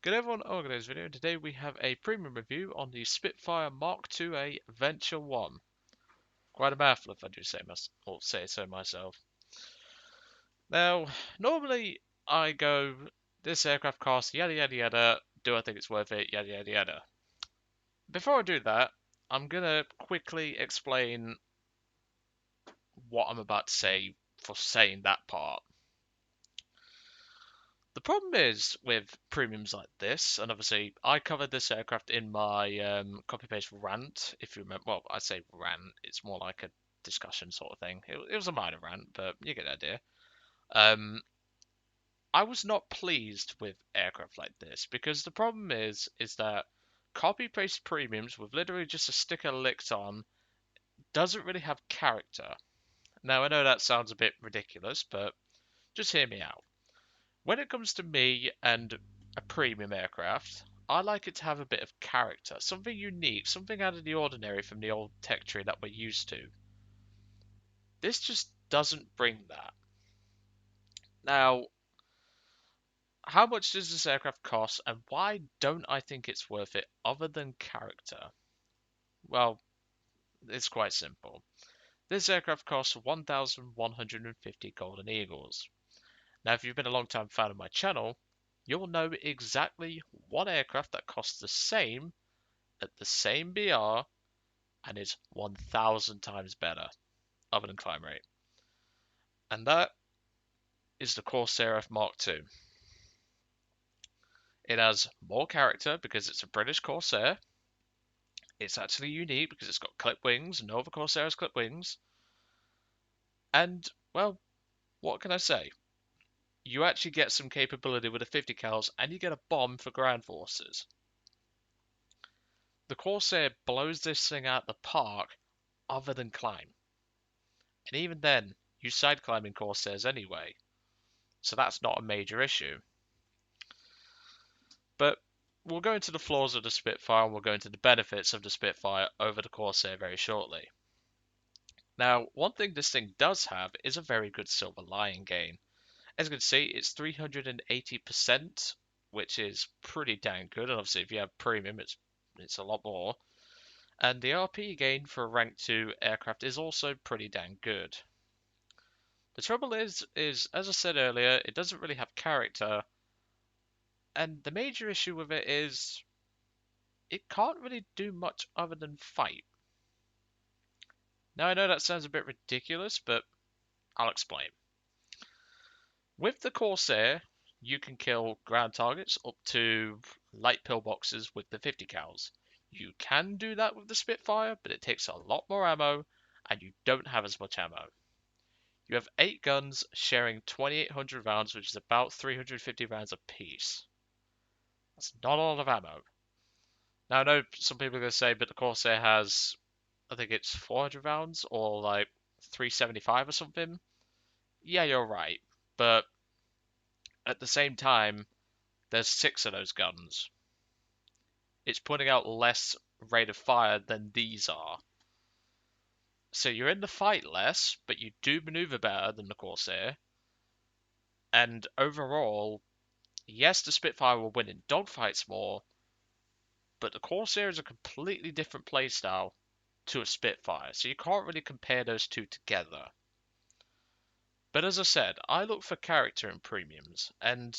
Good everyone, Organized Video, and today we have a premium review on the Spitfire Mark IIA Venture 1. Quite a mouthful if I do say so myself. Now, normally I go, this aircraft costs yada yada yada, do I think it's worth it, yada yada yada. Before I do that, I'm gonna quickly explain what I'm about to say for saying that part. The problem is with premiums like this, and obviously I covered this aircraft in my copy-paste rant, if you remember. Well, I say rant, it's more like a discussion sort of thing. It was a minor rant, but you get the idea. I was not pleased with aircraft like this because the problem is that copy-paste premiums with literally just a sticker licked on doesn't really have character. Now, I know that sounds a bit ridiculous, but just hear me out. When it comes to me and a premium aircraft, I like it to have a bit of character, something unique, something out of the ordinary from the old tech tree that we're used to. This just doesn't bring that. Now, how much does this aircraft cost and why don't I think it's worth it other than character? Well, it's quite simple. This aircraft costs 1,150 Golden Eagles. Now, if you've been a long time fan of my channel, you'll know exactly one aircraft that costs the same at the same BR and is 1,000 times better, other than climb rate. And that is the Corsair F Mark II. It has more character because it's a British Corsair. It's actually unique because it's got clip wings. No other Corsair has clip wings. And, well, what can I say? You actually get some capability with the 50 cals and you get a bomb for ground forces. The Corsair blows this thing out the park other than climb. And even then, you side climbing Corsairs anyway. So that's not a major issue. But we'll go into the flaws of the Spitfire and we'll go into the benefits of the Spitfire over the Corsair very shortly. Now, one thing this thing does have is a very good silver lion gain. As you can see, it's 380%, which is pretty dang good. And obviously, if you have premium, it's a lot more. And the RP gain for a rank 2 aircraft is also pretty dang good. The trouble is, as I said earlier, it doesn't really have character. And the major issue with it is it can't really do much other than fight. Now, I know that sounds a bit ridiculous, but I'll explain. With the Corsair, you can kill ground targets up to light pillboxes with the 50 cals. You can do that with the Spitfire, but it takes a lot more ammo, and you don't have as much ammo. You have 8 guns sharing 2,800 rounds, which is about 350 rounds apiece. That's not a lot of ammo. Now, I know some people are going to say, but the Corsair has, I think it's 400 rounds or like 375 or something. Yeah, you're right. But at the same time, there's 6 of those guns. It's putting out less rate of fire than these are. So you're in the fight less, but you do maneuver better than the Corsair. And overall, yes, the Spitfire will win in dogfights more, but the Corsair is a completely different playstyle to a Spitfire, so you can't really compare those two together. But as I said, I look for character in premiums, and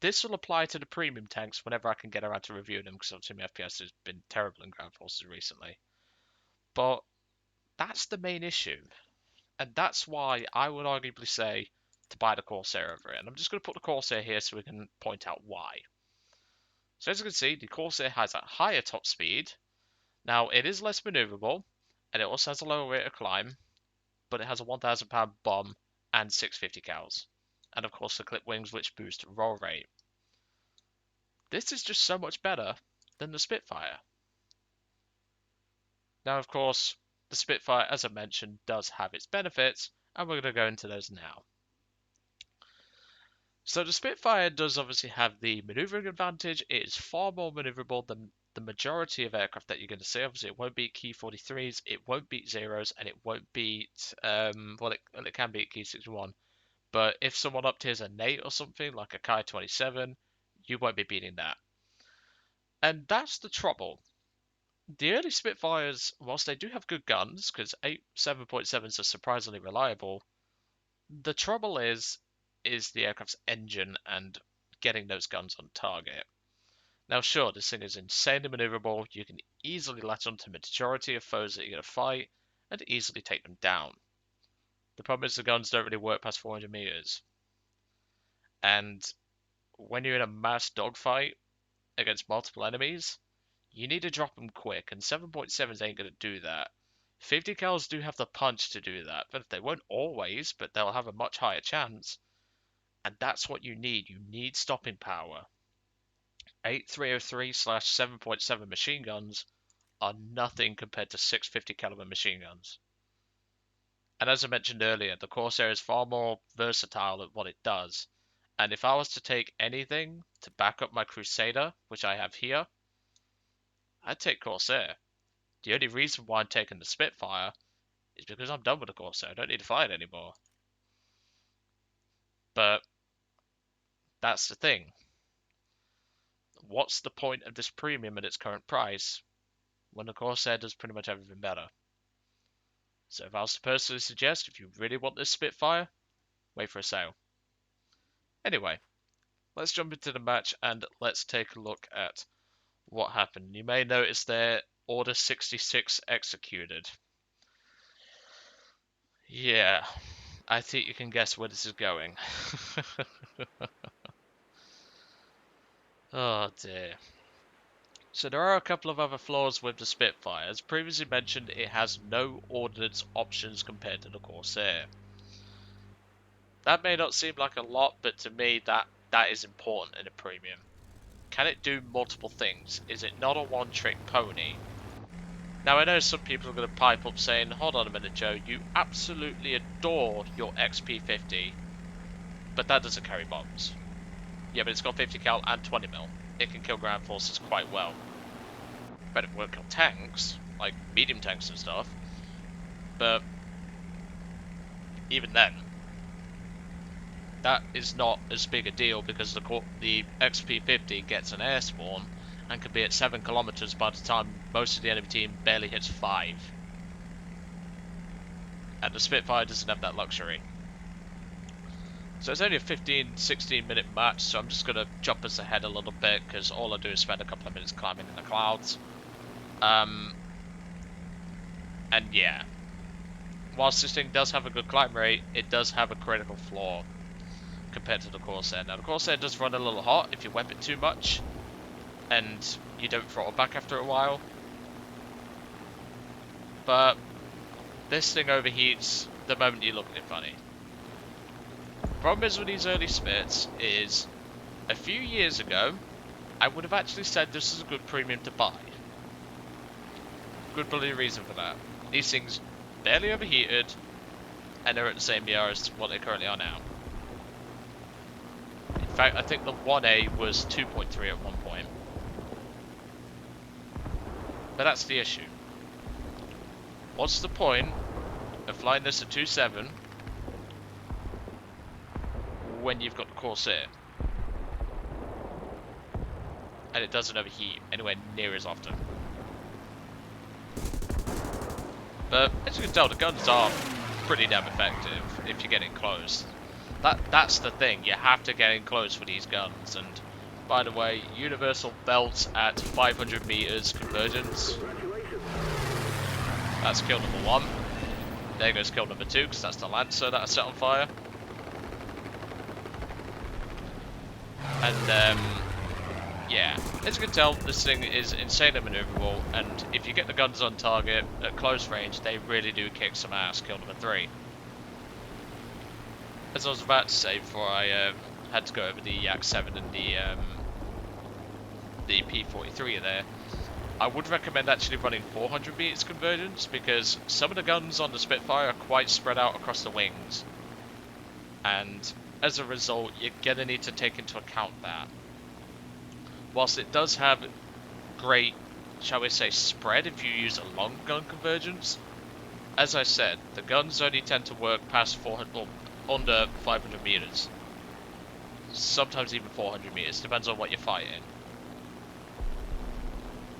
this will apply to the premium tanks whenever I can get around to reviewing them, because obviously my FPS has been terrible in ground forces recently. But that's the main issue, and that's why I would arguably say to buy the Corsair over it. And I'm just going to put the Corsair here so we can point out why. So as you can see, the Corsair has a higher top speed. Now, it is less maneuverable, and it also has a lower rate of climb, but it has a 1,000 pound bomb and 650 cals. And of course the clip wings, which boost roll rate. This is just so much better than the Spitfire. Now, of course, the Spitfire, as I mentioned, does have its benefits, and we're going to go into those now. So the Spitfire does obviously have the maneuvering advantage. It is far more maneuverable than the majority of aircraft that you're going to see. Obviously, it won't beat Key 43s, it won't beat Zeros, and it won't beat, it can beat Key 61. But if someone up tiers a Nate or something, like a Kai 27, you won't be beating that. And that's the trouble. The early Spitfires, whilst they do have good guns, because 7.7s are surprisingly reliable, the trouble is the aircraft's engine and getting those guns on target. Now, sure, this thing is insanely maneuverable. You can easily latch onto the majority of foes that you're going to fight and easily take them down. The problem is the guns don't really work past 400 meters. And when you're in a mass dogfight against multiple enemies, you need to drop them quick, and 7.7s ain't going to do that. 50 cals do have the punch to do that, but they won't always, but they'll have a much higher chance. And that's what you need. You need stopping power. 8303/7.7 machine guns are nothing compared to 650 caliber machine guns. And as I mentioned earlier, the Corsair is far more versatile at what it does. And if I was to take anything to back up my Crusader, which I have here, I'd take Corsair. The only reason why I'm taking the Spitfire is because I'm done with the Corsair. I don't need to fly it anymore. But that's the thing. What's the point of this premium at its current price when the Corsair does pretty much everything better? So if I was to personally suggest, if you really want this Spitfire, wait for a sale. Anyway, let's jump into the match and let's take a look at what happened. You may notice there, Order 66 executed. Yeah, I think you can guess where this is going. Oh dear. So there are a couple of other flaws with the Spitfire. As previously mentioned, it has no ordnance options compared to the Corsair. That may not seem like a lot, but to me that is important in a premium. Can it do multiple things? Is it not a one-trick pony? Now I know some people are going to pipe up saying, hold on a minute Joe, you absolutely adore your XP50, but that doesn't carry bombs. Yeah, but it's got 50 cal and 20 mil. It can kill ground forces quite well. But it won't kill tanks, like medium tanks and stuff. But even then, that is not as big a deal because the XP50 gets an air spawn and can be at 7 kilometers by the time most of the enemy team barely hits 5. And the Spitfire doesn't have that luxury. So it's only a 15-16 minute match, so I'm just going to jump us ahead a little bit because all I do is spend a couple of minutes climbing in the clouds. And yeah, whilst this thing does have a good climb rate, it does have a critical flaw compared to the Corsair. Now the Corsair does run a little hot if you whip it too much and you don't throttle back after a while. But this thing overheats the moment you look at it funny. Problem is with these early Spits is, a few years ago, I would have actually said this is a good premium to buy. Good bloody reason for that. These things barely overheated, and they're at the same BR as what they currently are now. In fact, I think the 1A was 2.3 at one point. But that's the issue. What's the point of flying this at 2.7 when you've got the Corsair? And it doesn't overheat anywhere near as often. But as you can tell, the guns are pretty damn effective if you're getting close. That's the thing, you have to get in close for these guns. And by the way, universal belts at 500 meters convergence. That's kill number 1. There goes kill number 2, because that's the Lancer that I set on fire. And yeah, as you can tell, this thing is insanely maneuverable, and if you get the guns on target at close range, they really do kick some ass. Kill number 3. As I was about to say before I had to go over the Yak 7 and the P43 there, I would recommend actually running 400 meters convergence, because some of the guns on the Spitfire are quite spread out across the wings, and as a result, you're going to need to take into account that. Whilst it does have great, shall we say, spread if you use a long gun convergence, as I said, the guns only tend to work past 400, or under 500 meters. Sometimes even 400 meters, depends on what you're fighting.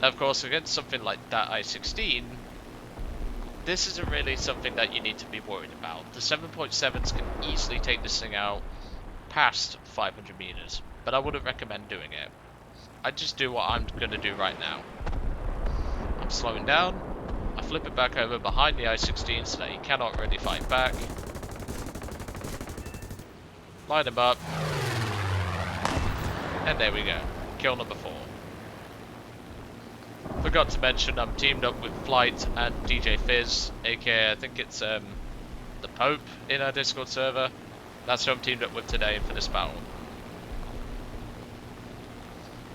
Of course, against something like that I-16, this isn't really something that you need to be worried about. The 7.7s can easily take this thing out past 500 meters, but I wouldn't recommend doing it. I'd just do what I'm going to do right now. I'm slowing down, I flip it back over behind the I-16 so that he cannot really fight back. Line him up, and there we go. Kill number 4. Forgot to mention I'm teamed up with Flight and DJ Fizz, aka I think it's the Pope in our Discord server. That's who I'm teamed up with today for this battle.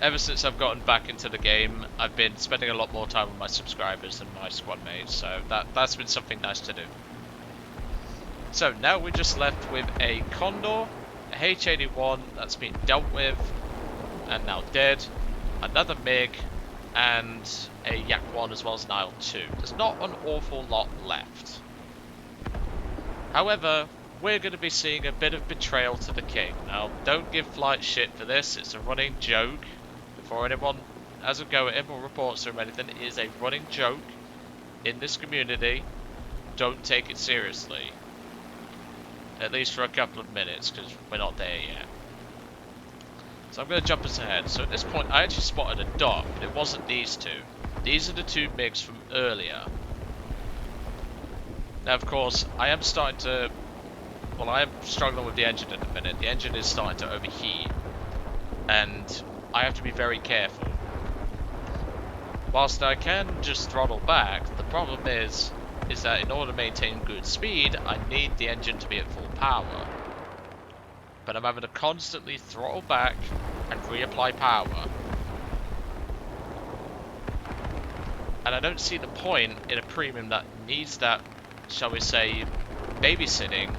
Ever since I've gotten back into the game, I've been spending a lot more time with my subscribers than my squad mates, so that's been something nice to do. So now we're just left with a Condor, a H-81 that's been dealt with and now dead, another MiG, and a Yak-1 as well as an IL-2. There's not an awful lot left. However, we're going to be seeing a bit of betrayal to the king. Now, don't give Flight shit for this, it's a running joke. Before anyone has a go at him or reports him or anything, it is a running joke in this community. Don't take it seriously. At least for a couple of minutes, because we're not there yet. So I'm going to jump us ahead. So at this point, I actually spotted a dot, but it wasn't these two. These are the two MiGs from earlier. Now, of course, I am starting to... Well, I am struggling with the engine at the minute. The engine is starting to overheat. And I have to be very careful. Whilst I can just throttle back, the problem is that in order to maintain good speed, I need the engine to be at full power. But I'm having to constantly throttle back and reapply power. And I don't see the point in a premium that needs that, shall we say, babysitting,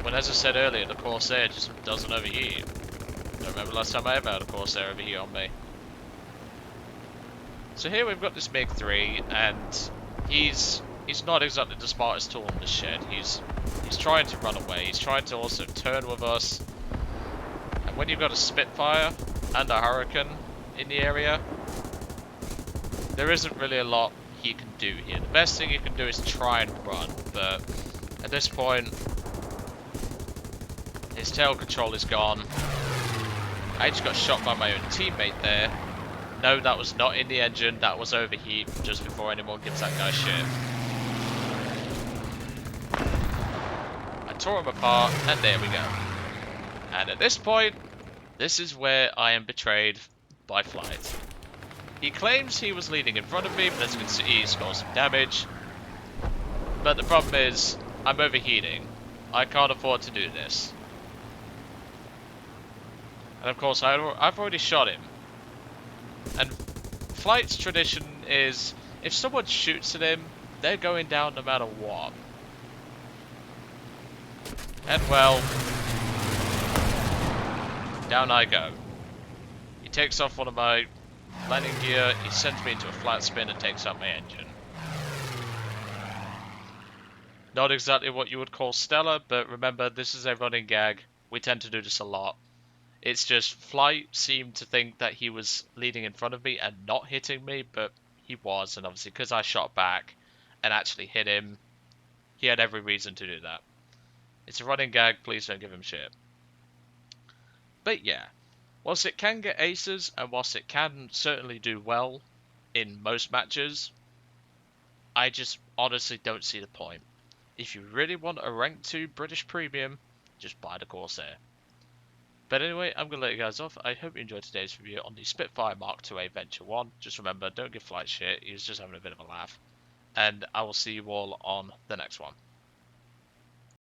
when, as I said earlier, the Corsair just doesn't overheat. I don't remember the last time I ever had a Corsair overheat on me. So here we've got this MiG-3, and he's not exactly the smartest tool in this shed. He's trying to run away. He's trying to also turn with us. And when you've got a Spitfire and a Hurricane in the area, there isn't really a lot he can do here. The best thing he can do is try and run, but at this point, his tail control is gone. I just got shot by my own teammate there. No, that was not in the engine, that was overheat, just before anyone gives that guy shit. I tore him apart, and there we go. And at this point, this is where I am betrayed by Flight. He claims he was leading in front of me, but as you can see, he's got some damage. But the problem is, I'm overheating. I can't afford to do this. And of course, I've already shot him. And Flight's tradition is, if someone shoots at him, they're going down no matter what. And well, down I go. He takes off one of my landing gear, he sends me into a flat spin and takes out my engine. Not exactly what you would call stellar, but remember, this is a running gag. We tend to do this a lot. It's just Flight seemed to think that he was leading in front of me and not hitting me, but he was, and obviously because I shot back and actually hit him, he had every reason to do that. It's a running gag, please don't give him shit. But yeah, whilst it can get aces, and whilst it can certainly do well in most matches, I just honestly don't see the point. If you really want a rank 2 British Premium, just buy the Corsair. But anyway, I'm going to let you guys off. I hope you enjoyed today's review on the Spitfire Mark IIA Venture 1. Just remember, don't give Flight shit. He was just having a bit of a laugh. And I will see you all on the next one.